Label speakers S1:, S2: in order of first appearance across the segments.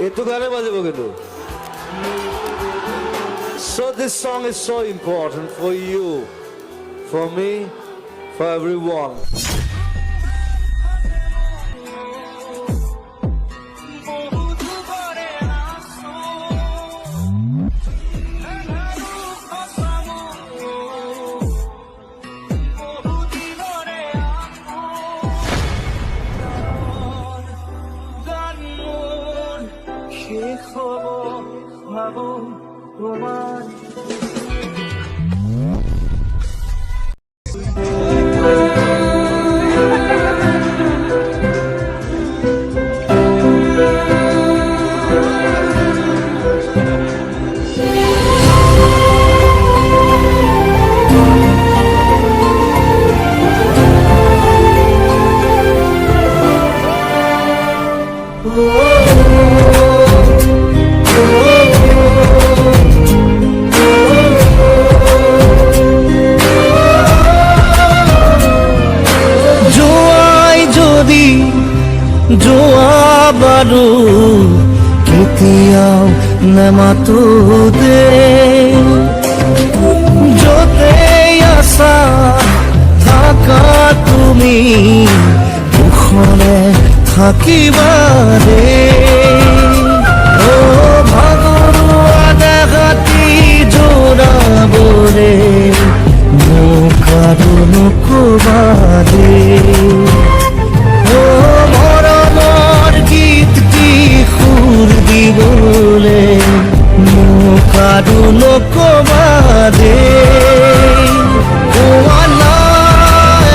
S1: একটু গানে বাজাবো কিন্তু। So this song is so important for you, for me, for everyone.
S2: Joa baru kitiau nama tude jote asa thaka tumi ukhone thakibare o bhagorua dekhati jora bore mokaru nokobade বলে মুখারু লোকবাদে কোয়ানা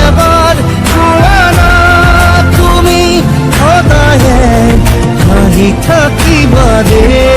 S2: এবার কোয়ানা তুমি সদায়ে হাঁহি থাকিবাদে